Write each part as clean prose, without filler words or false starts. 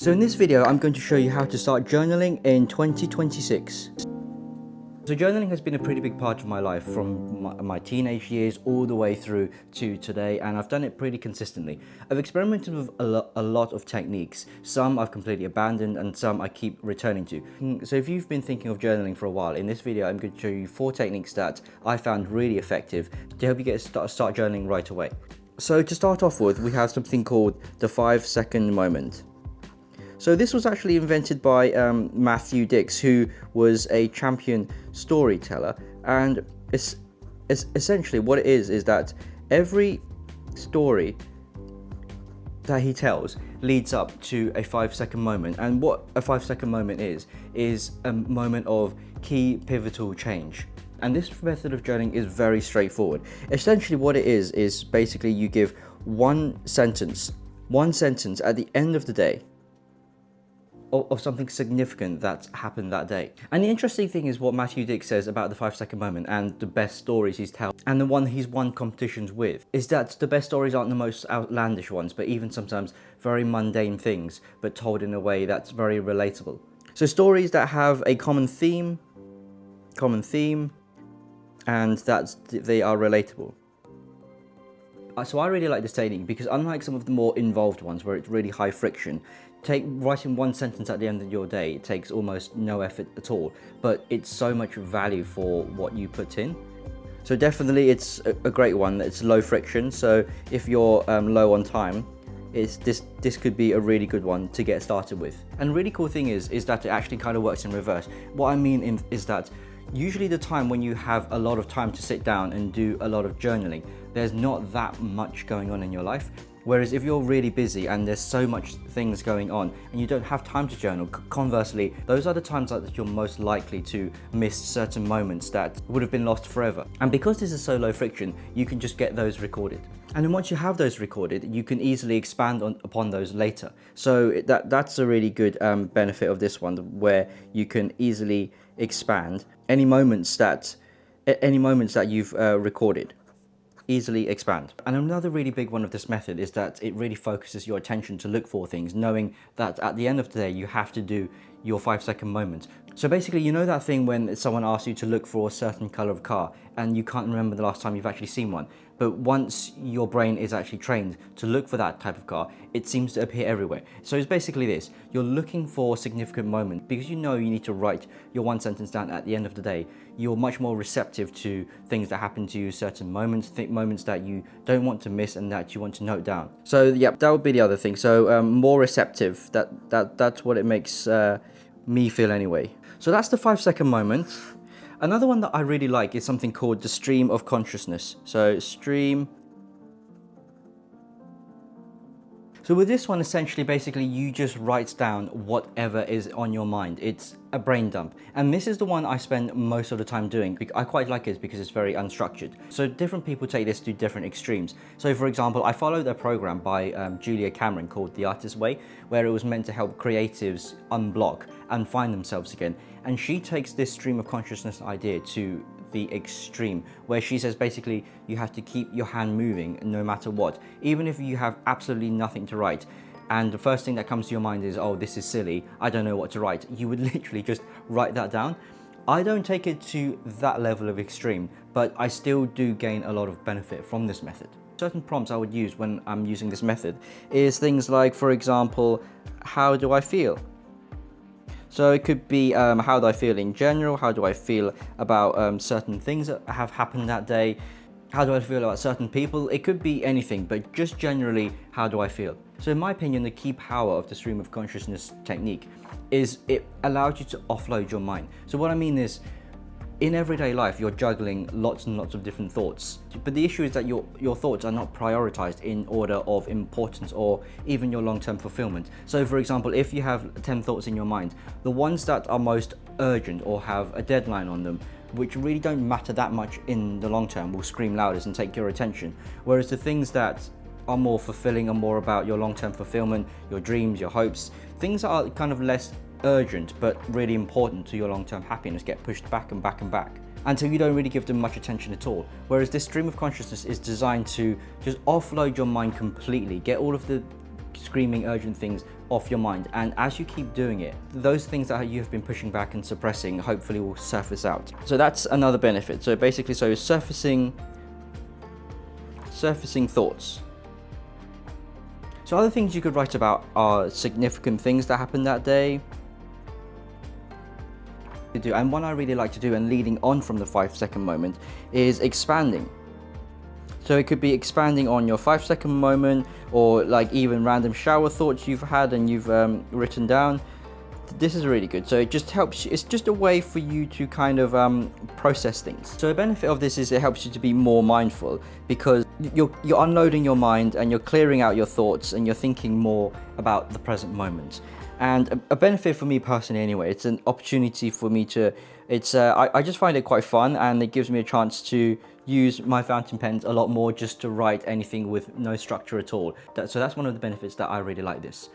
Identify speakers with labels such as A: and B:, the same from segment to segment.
A: So in this video, I'm going to show you how to start journaling in 2026. So journaling has been a pretty big part of my life from my teenage years all the way through to today, and I've done it pretty consistently. I've experimented with a lot of techniques. Some I've completely abandoned and some I keep returning to. So if you've been thinking of journaling for a while, in this video I'm going to show you 4 techniques that I found really effective to help you start journaling right away. So to start off with, we have something called the 5-second moment. So this was actually invented by Matthew Dicks, who was a champion storyteller, and it's essentially what it is that every story that he tells leads up to a 5-second moment. And what a 5-second moment is a moment of key pivotal change. And this method of journaling is very straightforward. Essentially what it is basically you give one sentence at the end of the day of something significant that happened that day. And the interesting thing is what Matthew Dicks says about the 5-second moment and the best stories he's told and the one he's won competitions with is that the best stories aren't the most outlandish ones, but even sometimes very mundane things, but told in a way that's very relatable. So stories that have a common theme, and that they are relatable. So I really like this technique because unlike some of the more involved ones where it's really high friction, writing one sentence at the end of your day, it takes almost no effort at all, but it's so much value for what you put in. So definitely it's a great one. It's low friction, so if you're low on time, this could be a really good one to get started with. And the really cool thing is that it actually kind of works in reverse. What I mean is that usually the time when you have a lot of time to sit down and do a lot of journaling, there's not that much going on in your life. Whereas if you're really busy and there's so much things going on and you don't have time to journal, conversely, those are the times that you're most likely to miss certain moments that would have been lost forever. And because this is so low friction, you can just get those recorded. And then once you have those recorded, you can easily expand upon those later. So that's a really good benefit of this one, where you can easily expand any moments that you've recorded. Easily expand. And another really big one of this method is that it really focuses your attention to look for things, knowing that at the end of the day you have to do your 5-second moment. So basically, you know that thing when someone asks you to look for a certain color of car and you can't remember the last time you've actually seen one, but once your brain is actually trained to look for that type of car, it seems to appear everywhere. So it's basically this: you're looking for significant moments because you know you need to write your one sentence down at the end of the day. You're much more receptive to things that happen to you, certain moments, moments that you don't want to miss and that you want to note down. So yeah, that would be the other thing. So more receptive. That's what it makes me feel anyway. So that's the 5-second moment. Another one that I really like is something called the stream of consciousness. So with this one, essentially, basically, you just write down whatever is on your mind. It's a brain dump. And this is the one I spend most of the time doing. I quite like it because it's very unstructured. So different people take this to different extremes. So for example, I followed a program by Julia Cameron called The Artist's Way, where it was meant to help creatives unblock and find themselves again. And she takes this stream of consciousness idea to the extreme, where she says basically you have to keep your hand moving no matter what, even if you have absolutely nothing to write and the first thing that comes to your mind is, oh, this is silly, I don't know what to write. You would literally just write that down. I don't take it to that level of extreme, but I still do gain a lot of benefit from this method. Certain prompts I would use when I'm using this method is things like, for example, how do I feel? So it could be how do I feel in general, how do I feel about certain things that have happened that day, how do I feel about certain people. It could be anything, but just generally, how do I feel? So in my opinion, the key power of the stream of consciousness technique is it allows you to offload your mind. So what I mean is, in everyday life, you're juggling lots and lots of different thoughts, but the issue is that your thoughts are not prioritized in order of importance or even your long-term fulfillment. So for example, if you have 10 thoughts in your mind, the ones that are most urgent or have a deadline on them, which really don't matter that much in the long term, will scream loudest and take your attention. Whereas the things that are more fulfilling and more about your long-term fulfillment, your dreams, your hopes, things that are kind of less urgent but really important to your long-term happiness get pushed back and back and back until you don't really give them much attention at all. Whereas this stream of consciousness is designed to just offload your mind completely, get all of the screaming urgent things off your mind. And as you keep doing it, those things that you have been pushing back and suppressing hopefully will surface out. So that's another benefit. So basically, surfacing thoughts. So other things you could write about are significant things that happened that day. And one I really like to do, and leading on from the 5-second moment, is expanding. So it could be expanding on your 5-second moment, or like even random shower thoughts you've had and you've written down. This is really good. So it just helps you, it's just a way for you to kind of process things. So a benefit of this is it helps you to be more mindful, because you're unloading your mind and you're clearing out your thoughts and you're thinking more about the present moment. And a benefit for me personally anyway, it's an opportunity for me to, I just find it quite fun, and it gives me a chance to use my fountain pens a lot more, just to write anything with no structure at all. So that's one of the benefits that I really like this.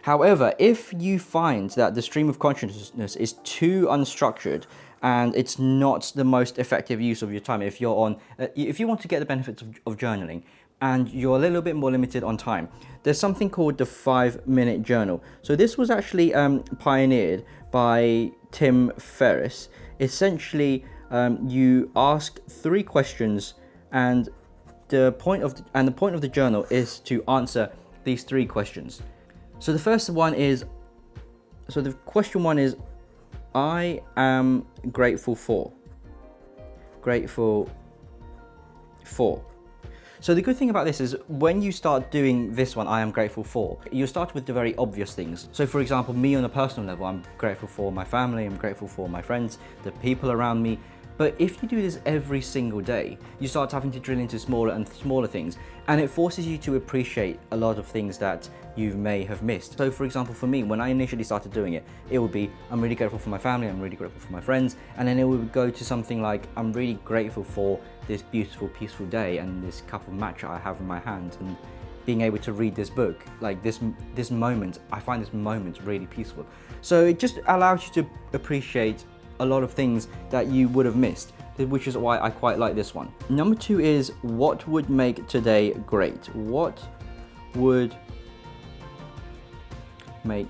A: However, if you find that the stream of consciousness is too unstructured and it's not the most effective use of your time, if you want to get the benefits of journaling and you're a little bit more limited on time, there's something called the 5-minute journal. So this was actually pioneered by Tim Ferriss. Essentially, you ask 3 questions, and the point of the journal is to answer these 3 questions. So the first one is, the question 1 is, I am grateful for. Grateful for. So the good thing about this is when you start doing this one, I am grateful for, you start with the very obvious things. So for example, me on a personal level, I'm grateful for my family, I'm grateful for my friends, the people around me. But if you do this every single day, you start having to drill into smaller and smaller things, and it forces you to appreciate a lot of things that you may have missed. So for example, for me, when I initially started doing it, it would be, I'm really grateful for my family, I'm really grateful for my friends, and then it would go to something like, I'm really grateful for this beautiful, peaceful day and this cup of matcha I have in my hand, and being able to read this book. Like this moment, I find this moment really peaceful. So it just allows you to appreciate a lot of things that you would have missed, which is why I quite like this one. Number 2 is, what would make today great? What would make,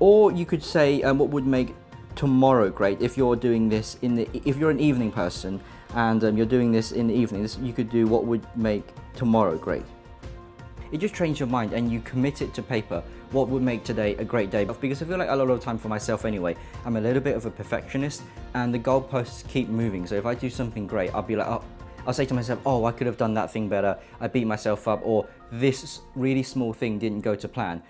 A: or you could say, what would make tomorrow great? If you're doing this if you're an evening person and you're doing this in the evening, you could do, what would make tomorrow great? It just trains your mind and you commit it to paper. What would make today a great day? Because I feel like a lot of the time for myself anyway, I'm a little bit of a perfectionist and the goalposts keep moving. So if I do something great, I'll be like, oh, I'll say to myself, oh, I could have done that thing better. I beat myself up, or this really small thing didn't go to plan.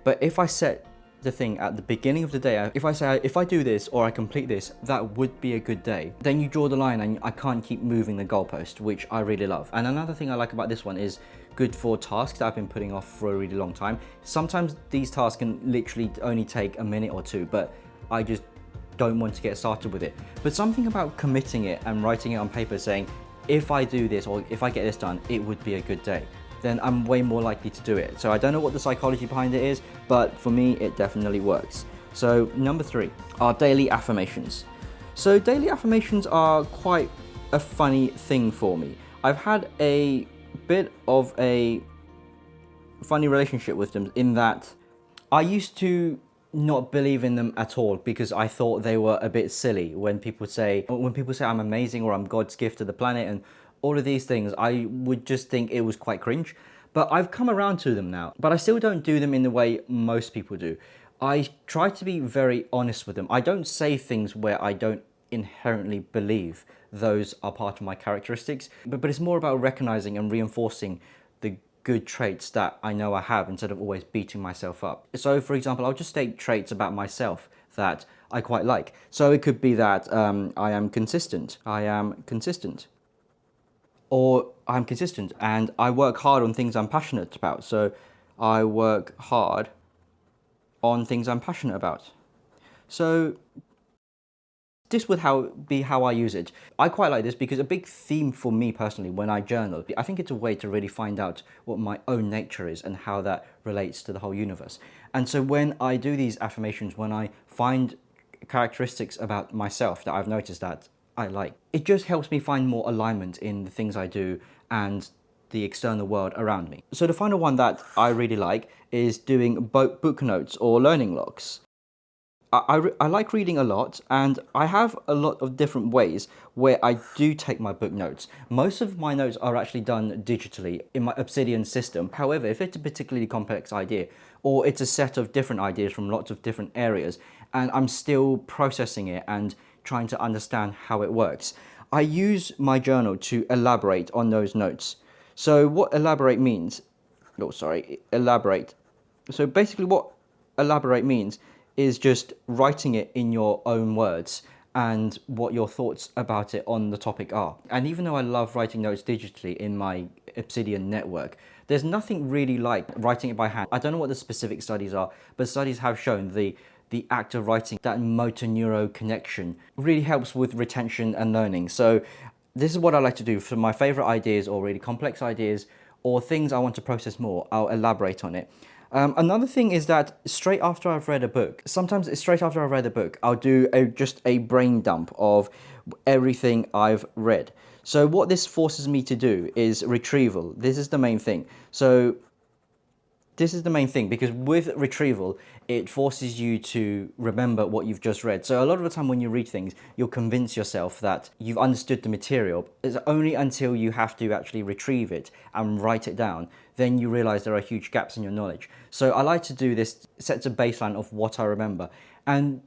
A: But if I set the thing at the beginning of the day, if I say, if I do this or I complete this, that would be a good day, then you draw the line and I can't keep moving the goalpost, which I really love. And another thing I like about this one is good for tasks that I've been putting off for a really long time. Sometimes these tasks can literally only take a minute or 2, but I just don't want to get started with it. But something about committing it and writing it on paper saying, if I do this or if I get this done, it would be a good day, then I'm way more likely to do it. So I don't know what the psychology behind it is, but for me, it definitely works. So number 3 are daily affirmations. So daily affirmations are quite a funny thing for me. I've had a bit of a funny relationship with them, in that I used to not believe in them at all because I thought they were a bit silly. When people say I'm amazing or I'm God's gift to the planet and all of these things, I would just think it was quite cringe. But I've come around to them now, but I still don't do them in the way most people do. I try to be very honest with them. I don't say things where I don't inherently believe those are part of my characteristics, but it's more about recognizing and reinforcing the good traits that I know I have instead of always beating myself up. So for example, I'll just state traits about myself that I quite like. So it could be that I am consistent. Or I'm consistent and I work hard on things I'm passionate about. So I work hard on things I'm passionate about. So this would be how I use it. I quite like this because a big theme for me personally when I journal, I think it's a way to really find out what my own nature is and how that relates to the whole universe. And so when I do these affirmations, when I find characteristics about myself that I've noticed that I like, it just helps me find more alignment in the things I do and the external world around me. So the final one that I really like is doing book notes or learning logs. I like reading a lot, and I have a lot of different ways where I do take my book notes. Most of my notes are actually done digitally in my Obsidian system. However, if it's a particularly complex idea, or it's a set of different ideas from lots of different areas, and I'm still processing it and trying to understand how it works, I use my journal to elaborate on those notes. So what elaborate means, elaborate. So basically what elaborate means is just writing it in your own words and what your thoughts about it on the topic are. And even though I love writing notes digitally in my Obsidian network, there's nothing really like writing it by hand. I don't know what the specific studies are, but studies have shown the act of writing, that motor neuro connection, really helps with retention and learning. So this is what I like to do for my favorite ideas or really complex ideas or things I want to process more. I'll elaborate on it. Another thing is that straight after I've read a book, sometimes it's straight after I've read a book, I'll do just a brain dump of everything I've read. So what this forces me to do is retrieval. This is the main thing. So this is the main thing, because with retrieval, it forces you to remember what you've just read. So a lot of the time when you read things, you'll convince yourself that you've understood the material. It's only until you have to actually retrieve it and write it down, then you realize there are huge gaps in your knowledge. So I like to do this, sets a baseline of what I remember. And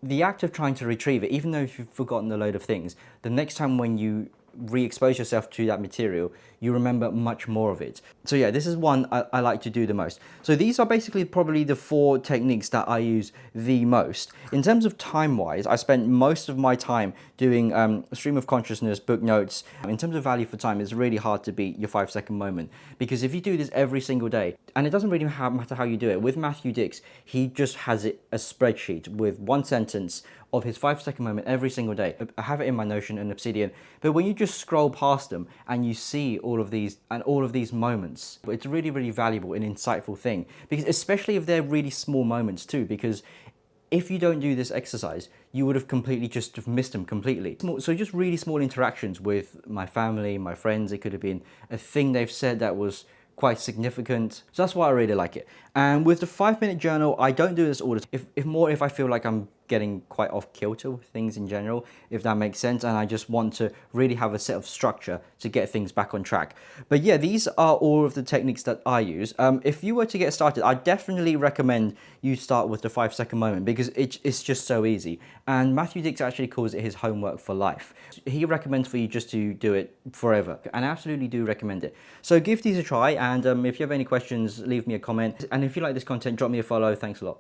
A: the act of trying to retrieve it, even though if you've forgotten a load of things, the next time when you re-expose yourself to that material, you remember much more of it. So yeah, this is one I like to do the most. So these are basically probably the 4 techniques that I use the most. In terms of time-wise, I spent most of my time doing stream of consciousness, book notes. In terms of value for time, it's really hard to beat your 5-second moment, because if you do this every single day, and it doesn't really matter how you do it, with Matthew Dicks, he just has it a spreadsheet with 1 sentence of his 5-second moment every single day. I have it in my Notion and Obsidian, but when you just scroll past them and you see all of these moments, it's really, really valuable and insightful thing, because especially if they're really small moments too, because if you don't do this exercise, you would have completely just missed them completely. So just really small interactions with my family, my friends. It could have been a thing they've said that was quite significant. So that's why I really like it. And with the 5-minute journal, I don't do this all the time. If I feel like I'm getting quite off kilter with things in general, if that makes sense, and I just want to really have a set of structure to get things back on track. But yeah, these are all of the techniques that I use. If you were to get started, I definitely recommend you start with the 5-second moment, because it's just so easy. And Matthew Dicks actually calls it his homework for life. He recommends for you just to do it forever, and I absolutely do recommend it. So give these a try, and if you have any questions, leave me a comment. And if you like this content, drop me a follow. Thanks a lot.